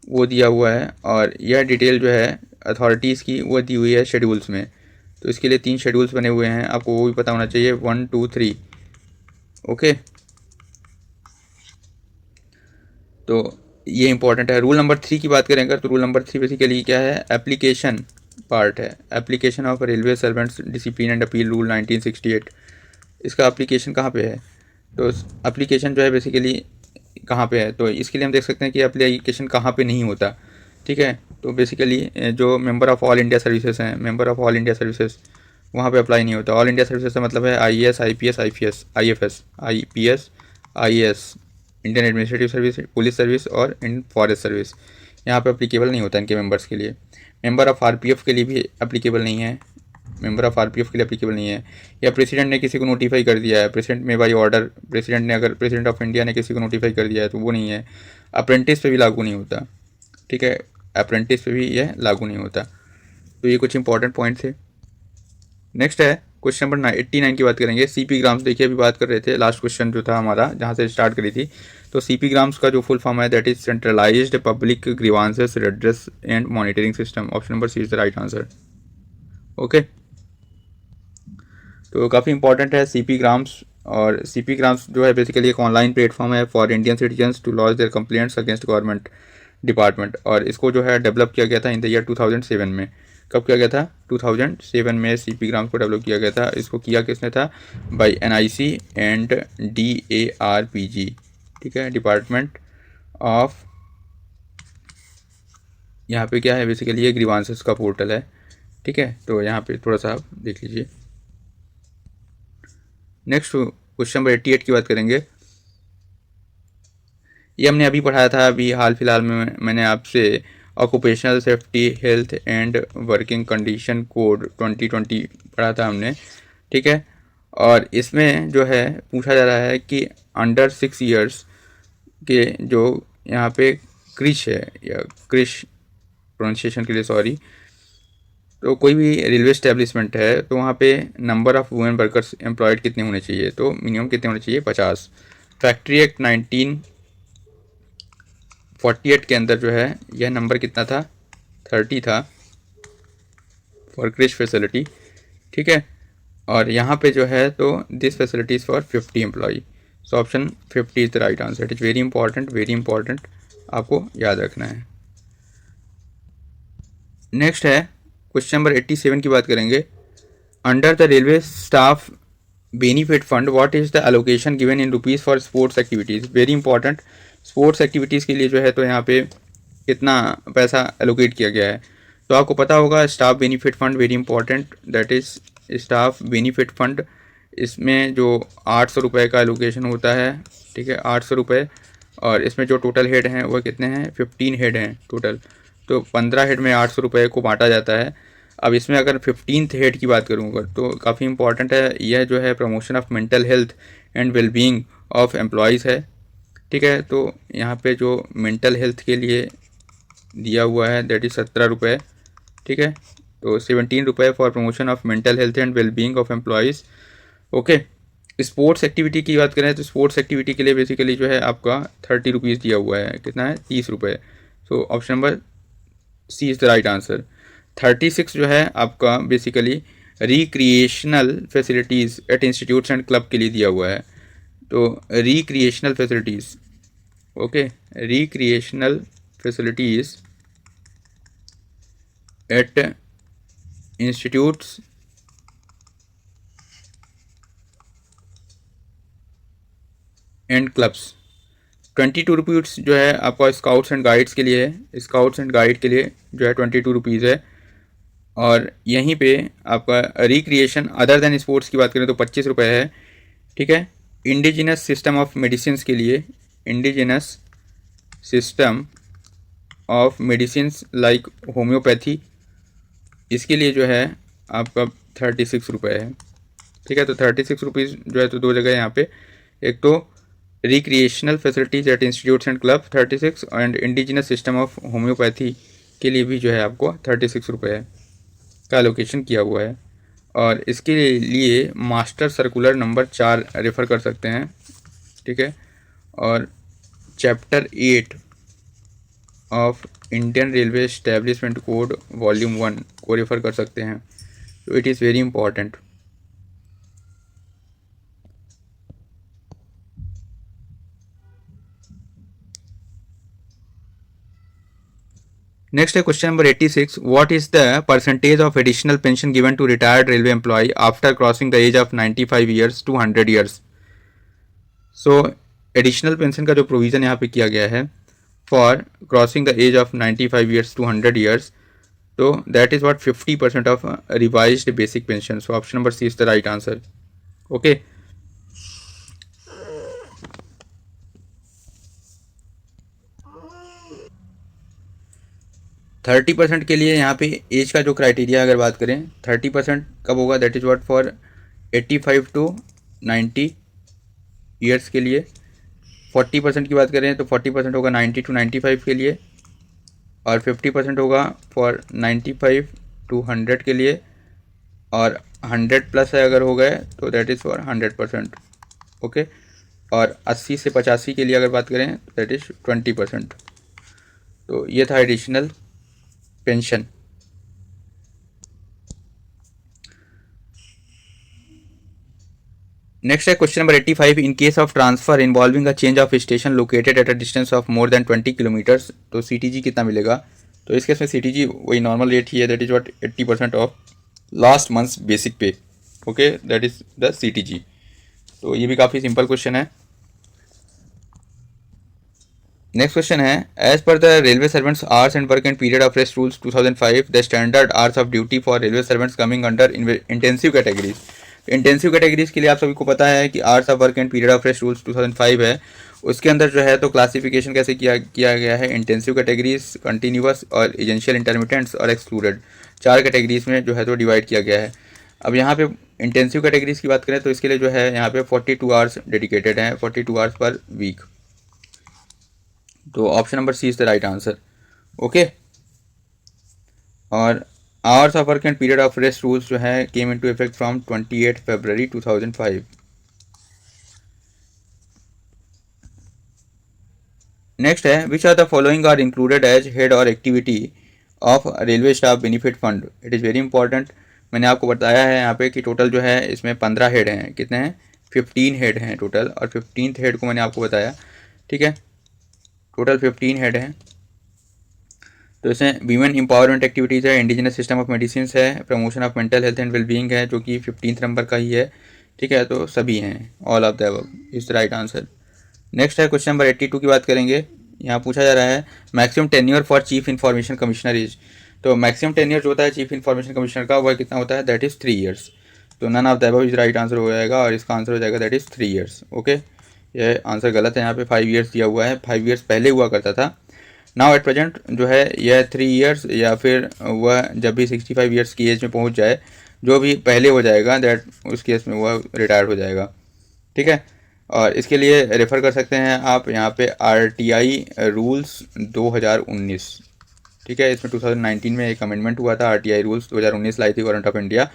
वो दिया हुआ है। और यह डिटेल जो है अथॉरिटीज़ की वो दी हुई है शेड्यूल्स में। तो इसके लिए 3 शेड्यूल्स बने हुए हैं, आपको वो भी पता होना चाहिए, 1, 2, 3, ओके। तो ये इंपॉर्टेंट है। रूल नंबर 3 की बात करें अगर, तो रूल नंबर 3 बेसिकली क्या है, एप्लीकेशन पार्ट है, application of railway servants discipline and appeal rule 1968। इसका एप्लीकेशन कहाँ पे है, तो एप्लीकेशन जो है बेसिकली कहाँ पे है, तो इसके लिए हम देख सकते हैं कि एप्लीकेशन कहाँ पे नहीं होता, ठीक है। तो बेसिकली जो member of all India services हैं, member of all India services, वहाँ पे अप्लाई नहीं होता। ऑल इंडिया सर्विसेज का मतलब है IAS, IPS, IFS, IPS, IAS, Indian administrative service, police service और इन फॉरेस्ट सर्विस, यहाँ पे अप्लीकेबल नहीं होता इनके मेंबर्स के लिए। मेंबर ऑफ़ RPF के लिए भी अप्लीकेबल नहीं है, मेंबर ऑफ़ RPF के लिए अप्लीकेबल नहीं है। या प्रेसिडेंट ने किसी को नोटिफाई कर दिया है, प्रेसिडेंट में बाई ऑर्डर, प्रेसिडेंट ने अगर प्रेसिडेंट ऑफ इंडिया ने किसी को नोटिफाई कर दिया है तो वो नहीं है। अप्रेंटिस पे भी लागू नहीं होता, ठीक है, अप्रेंटिस पे भी यह लागू नहीं होता। तो ये कुछ इंपॉर्टेंट पॉइंट थे। नेक्स्ट है क्वेश्चन नंबर 89 की बात करेंगे। CP ग्राम्स, देखिए अभी बात कर रहे थे, लास्ट क्वेश्चन जो था हमारा जहाँ से स्टार्ट करी थी, तो CP ग्राम्स का जो फुल फॉर्म है that is centralised public grievances redress and monitoring system, option number C is the right answer, okay. तो काफ़ी इंपॉर्टेंट है CP ग्राम्स। और CP ग्राम्स जो है बेसिकली एक ऑनलाइन प्लेटफॉर्म है for Indian citizens to launch their complaints against government department, और इसको जो है डेवलप किया गया था इन द ईयर 2007 में। कब किया गया था, 2007 में CP ग्राम्स को डेवलप किया गया था। इसको किया किसने था, बाय NIC एंड DARPG, ठीक है, डिपार्टमेंट ऑफ, यहाँ पे क्या है बेसिकली ये ग्रीवांसेस का पोर्टल है, ठीक है। तो यहाँ पे थोड़ा सा आप देख लीजिए। नेक्स्ट क्वेश्चन नंबर 88 की बात करेंगे। ये हमने अभी पढ़ाया था, अभी हाल फिलहाल में मैंने आपसे occupational safety health and working condition code 2020 पढ़ा था हमने, ठीक है। और इसमें जो है पूछा जा रहा है कि अंडर 6 ईयर्स के जो यहाँ पे क्रिश है, या क्रिश प्रोनाउंसिएशन के लिए सॉरी, तो कोई भी रेलवे स्टैब्लिशमेंट है तो वहाँ पे number of women workers employed कितने होने चाहिए, तो मिनिमम कितने होने चाहिए, 50। फैक्ट्री एक्ट 1948 के अंदर जो है यह नंबर कितना था, 30 था फॉर क्रिश फैसिलिटी, ठीक है। और यहाँ पे जो है तो this facilities for 50 employee, so option 50 is the right answer. It is very important, आपको याद रखना है। नेक्स्ट है क्वेश्चन नंबर 87 की बात करेंगे। Under the railway staff benefit fund what is the allocation given in rupees for sports activities, very important. Sports activities के लिए जो है तो यहाँ पे कितना पैसा एलोकेट किया गया है, तो आपको पता होगा staff benefit fund, very important, that is staff benefit fund इसमें जो 800 रुपये का एलोकेशन होता है, ठीक है, 800 रुपये, और इसमें जो टोटल हेड हैं वो कितने हैं, 15 हेड हैं टोटल। तो 15 हेड में 800 रुपये को बांटा जाता है। अब इसमें अगर 15th हेड की बात करूँगा तो काफ़ी इंपॉर्टेंट है, यह जो है promotion of mental health and wellbeing of employees है, ठीक है। तो यहाँ पे जो मेंटल हेल्थ के लिए दिया हुआ है दैट इज़ 17 रुपये, ठीक है। तो 17 रुपये for promotion of mental health and wellbeing of employees. Okay, sports activity की बात करें तो स्पोर्ट्स एक्टिविटी के लिए बेसिकली जो है आपका 30 रुपीज़ दिया हुआ है, कितना है, 30 रुपये। So option number C is the right answer. 36 जो है आपका basically recreational facilities at institutes and club के लिए दिया हुआ है। तो recreational facilities, okay, recreational facilities at institutes and clubs. 22 rupees जो है आपका स्काउट्स एंड गाइड्स के लिए है, स्काउट्स एंड गाइड के लिए जो है 22 रुपीज़ है। और यहीं पे आपका रिक्रिएशन अदर देन स्पोर्ट्स की बात करें तो 25 रुपये है, ठीक है। इंडिजिनस सिस्टम ऑफ मेडिसिन के लिए, indigenous system of medicine like homeopathy, इसके लिए जो है आपका 36 रुपये है, ठीक है। तो 36 रुपीज़ जो है तो दो जगह यहाँ पे, एक तो recreational facilities at institutes and club 36 and indigenous system of homoeopathy के लिए भी जो है आपको 36 रुपये का एलोकेशन किया हुआ है। और इसके लिए मास्टर सर्कुलर नंबर 4 रेफ़र कर सकते हैं, ठीक है। और chapter 8 of Indian railway establishment code volume 1 को रेफ़र कर सकते हैं। तो it is very important. Next है question number 86, what is the percentage of additional pension given to retired railway employee after crossing the age of 95 years to 100 years. So additional pension का जो provision यहाँ पे किया गया है for crossing the age of 95 years to 100 years, तो that is what 50% of revised basic pension. So option number C is the right answer. Okay, 30% के लिए यहाँ पे एज का जो क्राइटेरिया अगर बात करें, 30% कब होगा, that is what for 85 to 90 years के लिए। 40% की बात करें तो 40% होगा 90 टू 95 के लिए, और 50% होगा फॉर 95 टू 100 के लिए, और 100 प्लस है अगर हो गए तो दैट इज़ फॉर 100%। ओके, और 80 से 85 के लिए अगर बात करें दैट इज़ 20%। तो ये था एडिशनल पेंशन। नेक्स्ट है question number 85, in case of transfer involving a change of station located at a distance of more than 20 kilometres, तो सीटीजी कितना मिलेगा। तो इस केस में सीटीजी वही नॉर्मल रेट ही है, that is what 80% of last month's basic pay. Okay, that is the CTG. तो ये भी काफ़ी सिंपल क्वेश्चन है। नेक्स्ट क्वेश्चन है, as per the railway servants hours and work and period of rest rules 2005 the standard hours of duty for railway servants coming under intensive categories. Intensive categories के लिए आप सभी को पता है कि hours of work and period of rest rules 2005 है, उसके अंदर जो है तो क्लासिफिकेशन कैसे किया गया है, इंटेंसिव कैटेगरीज, कंटिन्यूअस और एजेंशियल इंटरमिटेंट्स और एक्सक्लूडेड, 4 कैटेगरीज में जो है तो डिवाइड किया गया है। अब यहाँ पे इंटेंसिव कैटेगरीज की बात करें तो इसके लिए जो है यहाँ पे 42 आवर्स डेडिकेटेड हैं, 42 आवर्स पर वीक। तो option number C is the right answer. Okay, और hours of work and period of rest rules जो है came into effect from 28 February 2005। Next है, which are the following are included as head और activity of railway staff benefit fund. It is very important. मैंने आपको बताया है यहाँ पे कि टोटल जो है इसमें 15 हेड हैं, कितने हैं, 15 हेड हैं टोटल, और 15th हेड को मैंने आपको बताया, ठीक है। टोटल 15 हेड हैं। तो इसमें वीमेन एम्पावरमेंट एक्टिविटीज़ है, इंडिजिनस सिस्टम ऑफ मेडिसिन है, promotion of mental health and wellbeing है जो कि 15th नंबर का ही है, ठीक है। तो सभी हैं, all of the above is the right answer. Next है क्वेश्चन नंबर 82 की बात करेंगे। यहाँ पूछा जा रहा है, maximum tenure for chief information commissioner is. तो मैक्सिमम टेन्योर जो होता है चीफ इन्फॉर्मेशन कमिश्नर का वह कितना होता है, दैट इज़ 3 ईयर्स। तो none of the above is right answer हो जाएगा और इसका आंसर हो जाएगा दैट इज़ 3 ईयर्स। ओके, यह आंसर गलत है, यहाँ पे 5 ईयर्स दिया हुआ है, 5 ईयर्स पहले हुआ करता था। नाउ एट प्रेजेंट जो है यह 3 ईयर्स, या फिर वह जब भी 65 ईयर्स की एज में पहुंच जाए, जो भी पहले हो जाएगा दैट उस केस में वह रिटायर्ड हो जाएगा। ठीक है, और इसके लिए रेफ़र कर सकते हैं आप यहाँ पे RTI रूल्स 2019। ठीक है, इसमें 2019 में एक अमेंडमेंट हुआ था, RTI रूल्स 2019 लाई थी government of India.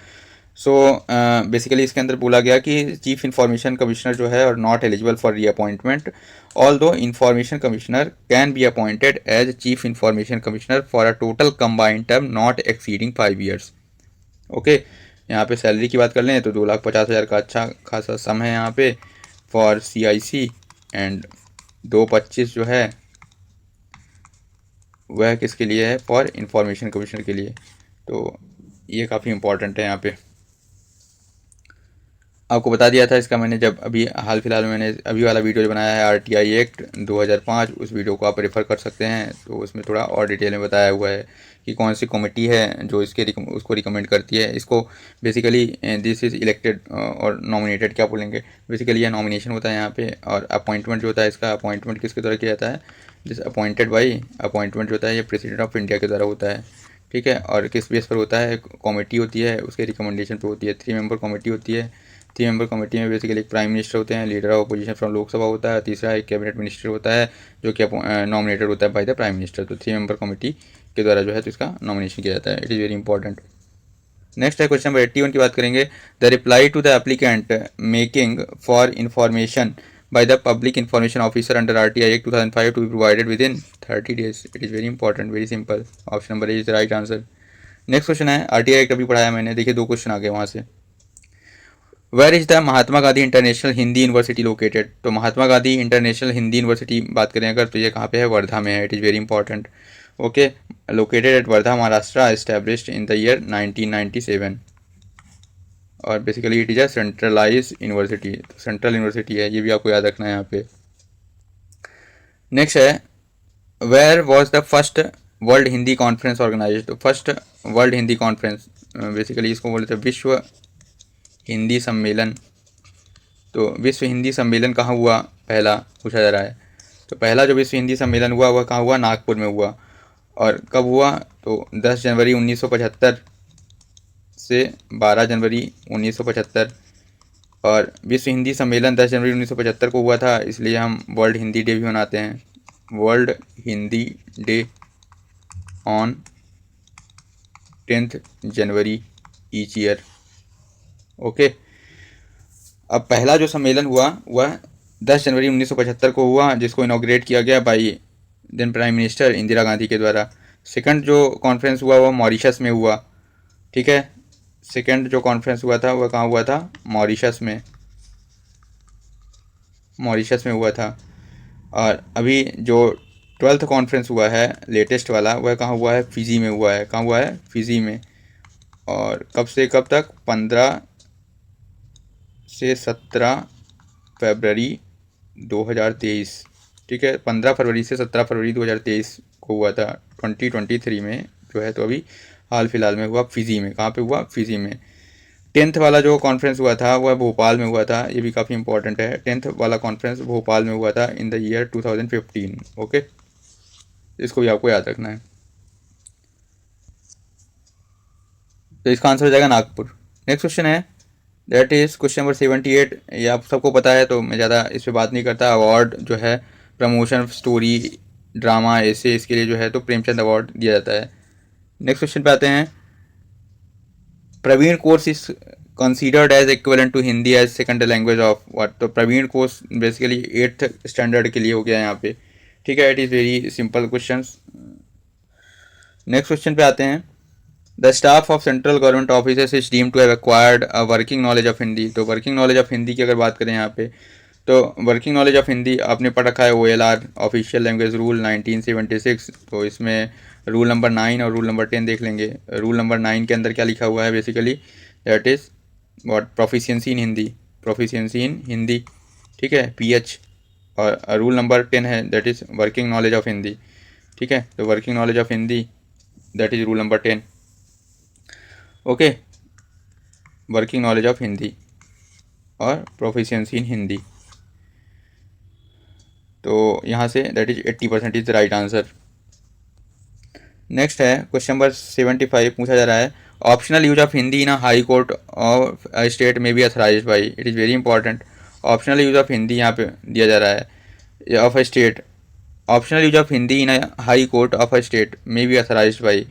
So basically इसके अंदर बोला गया कि चीफ इंफॉर्मेशन कमिश्नर जो है और not eligible for reappointment, although information commissioner can be appointed as chief information commissioner for a total combined term not exceeding 5 years. Okay, यहाँ पे सैलरी की बात कर लें तो 2,50,000 का अच्छा खासा सम है यहाँ पे फॉर CIC, एंड 2,25 जो है वह किसके लिए है, फॉर इंफॉर्मेशन कमिश्नर के लिए। तो ये काफ़ी इंपॉर्टेंट है यहाँ पे, आपको बता दिया था इसका मैंने, जब अभी हाल फिलहाल में मैंने अभी वाला वीडियो जो बनाया है RTI एक्ट 2005, उस वीडियो को आप रेफ़र कर सकते हैं। तो उसमें थोड़ा और डिटेल में बताया हुआ है कि कौन सी कमेटी है जो इसके उसको रिकमेंड करती है। इसको बेसिकली दिस इज़ इलेक्टेड और नॉमिनेटेड, क्या बोलेंगे, बेसिकली यह नॉमिनेशन होता है यहाँ पे, और अपॉइंटमेंट जो होता है, इसका अपॉइंटमेंट किसके द्वारा किया जाता है, जिस अपॉइंटेड बाई, अपॉइंटमेंट जो होता है ये प्रेसिडेंट ऑफ इंडिया के द्वारा होता है। ठीक है, और किस बेस पर होता है, कमेटी होती है उसके रिकमेंडेशन पे होती है, 3 मेंबर कमेटी होती है। 3 मेंबर कमेटी में बेसिकली एक प्राइम मिनिस्टर होते हैं, leader of opposition from Lok Sabha होता है, तीसरा एक कैबिनेट मिनिस्टर होता है जो कि नॉमिनेटेड होता है बाय द प्राइम मिनिस्टर। तो 3 मेंबर कमेटी के द्वारा जो है तो इसका नॉमिनेशन किया जाता है। It is very important. Next है क्वेश्चन नंबर 81 की बात करेंगे। The reply to the applicant making for information by the public information officer under RTI Act 2005 to be provided within 30 days. It is very important, very simple. Option number A is the right answer. Next question है, RTI act अभी पढ़ाया मैंने, देखिए 2 question आ गए वहाँ से। Where is the Mahatma Gandhi international Hindi university located. तो Mahatma Gandhi international Hindi university बात करें अगर, तो ये कहाँ पे है, वर्धा में है। It is very important. Okay, located at Wardha Maharashtra, established in the year 1997, और बेसिकली it is a centralize university, central university है, ये भी आपको याद रखना है यहाँ पे। नेक्स्ट है, where was the first world Hindi conference organise. तो first world Hindi conference, basically इसको बोलते हैं विश्व हिंदी सम्मेलन। तो विश्व हिंदी सम्मेलन कहाँ हुआ, पहला पूछा जा रहा है। तो पहला जो विश्व हिंदी सम्मेलन हुआ वह कहाँ हुआ, नागपुर में हुआ। और कब हुआ, तो 10 जनवरी 1975 से 12 जनवरी 1975। और विश्व हिंदी सम्मेलन 10 जनवरी 1975 को हुआ था, इसलिए हम वर्ल्ड हिंदी डे भी मनाते हैं, world Hindi day on 10th January each year. Okay, अब पहला जो सम्मेलन हुआ वह 10 जनवरी 1975 को हुआ, जिसको इनॉग्रेट किया गया by then prime minister Indira Gandhi के द्वारा। सेकंड जो कॉन्फ्रेंस हुआ वह मॉरिशस में हुआ। ठीक है, सेकंड जो कॉन्फ्रेंस हुआ था वह कहाँ हुआ था, मॉरिशस में, मॉरिशस में हुआ था। और अभी जो 12th कॉन्फ्रेंस हुआ है लेटेस्ट वाला, वह कहाँ हुआ है, फिजी में हुआ है। कहाँ हुआ है, फिजी में। और कब से कब तक, 15 से 17 फरवरी 2023। ठीक है, 15 फरवरी से 17 फरवरी 2023 को हुआ था, 2023 में जो है, तो अभी हाल फिलहाल में हुआ फिजी में। कहाँ पे हुआ, फिजी में। 10th वाला जो कॉन्फ्रेंस हुआ था वह भोपाल में हुआ था, ये भी काफ़ी इंपॉर्टेंट है। 10th वाला कॉन्फ्रेंस भोपाल में हुआ था इन द ईयर 2015। ओके, इसको भी आपको याद रखना है। तो इसका आंसर हो जाएगा नागपुर। नेक्स्ट क्वेश्चन है, दैट इज़ क्वेश्चन नंबर 78। ये आप सबको पता है तो मैं ज़्यादा इस पर बात नहीं करता। अवार्ड जो है प्रमोशन स्टोरी ड्रामा ऐसे, इसके लिए जो है तो प्रेमचंद अवार्ड दिया जाता है। नेक्स्ट क्वेश्चन पे आते हैं, Praveen course is considered as equivalent to Hindi as second language of what. तो Praveen course basically 8th standard के लिए हो गया यहाँ पे। ठीक है, it is very simple question. Next question पे आते हैं, the staff of central government officers is deemed to have acquired a working knowledge of Hindi. तो वर्किंग नॉलेज ऑफ हिंदी की अगर बात करें यहाँ पे, तो वर्किंग नॉलेज ऑफ हिंदी आपने पढ़ रखा है OLR ऑफिशियल लैंग्वेज रूल 1976। तो इसमें रूल नंबर 9 और रूल नंबर 10 देख लेंगे। रूल नंबर 9 के अंदर क्या लिखा हुआ है, basically that is what, proficiency in Hindi, proficiency in Hindi. ठीक है, PH। और रूल नंबर 10 है that is working knowledge of Hindi. ठीक है, तो working knowledge of Hindi that is rule number 10। Okay, working knowledge of Hindi और प्रोफिशिएंसी इन हिंदी। तो यहाँ से that is 80% is the right answer. Next है क्वेश्चन नंबर 75, पूछा जा रहा है optional use of Hindi in a high court of state में be authorise by. It is very important. Optional use of Hindi यहाँ पे दिया जा रहा है of a state. Optional use of Hindi in a high court of a state में be authorise by.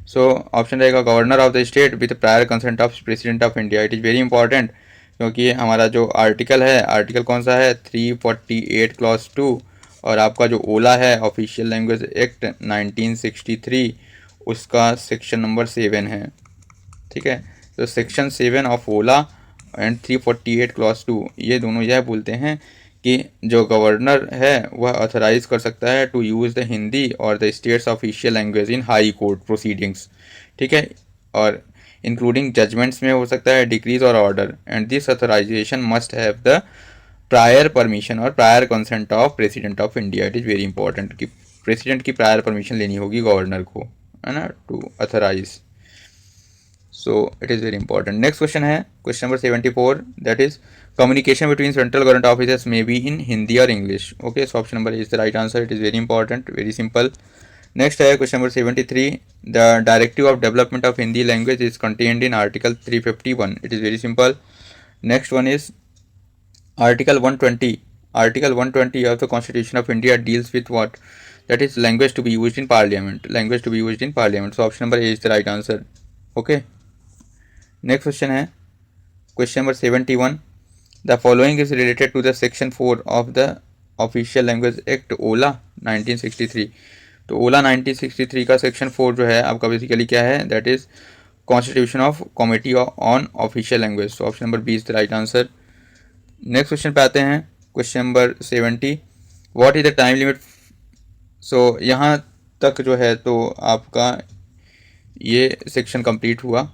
So option रहेगा governor of the state with prior consent of president of India. It is very important क्योंकि हमारा जो article है, article कौन सा है 348 clause 2, और आपका जो ओला है ऑफिशियल लैंग्वेज एक्ट 1963 उसका सेक्शन नंबर 7 है। ठीक है, तो section 7 of Ola and 348 clause 2 ये दोनों यह बोलते हैं कि जो गवर्नर है वह ऑथराइज कर सकता है टू यूज़ द हिंदी और the states official language in high court proceedings. ठीक है, और इंक्लूडिंग जजमेंट्स में हो सकता है डिक्रीज और order, and this authorisation must have the prior permission और prior consent of president of India. It is very important कि प्रेसिडेंट की प्रायर परमिशन लेनी होगी गवर्नर को, है ना, to authorise. So it is very important. Next question है question number 74, that is communication between central government officers may be in Hindi और English. Okay, so option number is the right answer. It is very important, very simple. Next है question number 73, the directive of development of Hindi language is contained in article 351। It is very simple. Next one is Article 120. Article 120 of the Constitution of India deals with what? That is language to be used in Parliament. Language to be used in Parliament. So option number A is the right answer. Okay. Next question है question number 71. The following is related to the section 4 of the Official Language Act OLA 1963. तो ओला 1963 का section 4 जो है आपका basically क्या है, that is constitution of committee on official language. तो option number B is the right answer. Next question पे आते हैं question number 70, what is the time limit. So यहाँ तक जो है तो आपका ये सेक्शन कंप्लीट हुआ।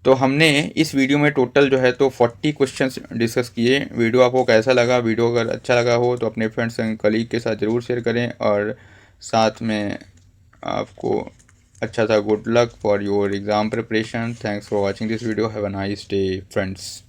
तो हमने इस वीडियो में टोटल जो है तो 40 क्वेश्चंस डिस्कस किए। वीडियो आपको कैसा लगा? वीडियो अगर अच्छा लगा हो तो अपने फ्रेंड्स एंड कलीग के साथ ज़रूर शेयर करें, और साथ में आपको अच्छा सा good luck for your exam preparation. Thanks for watching this video. Have a nice day friends.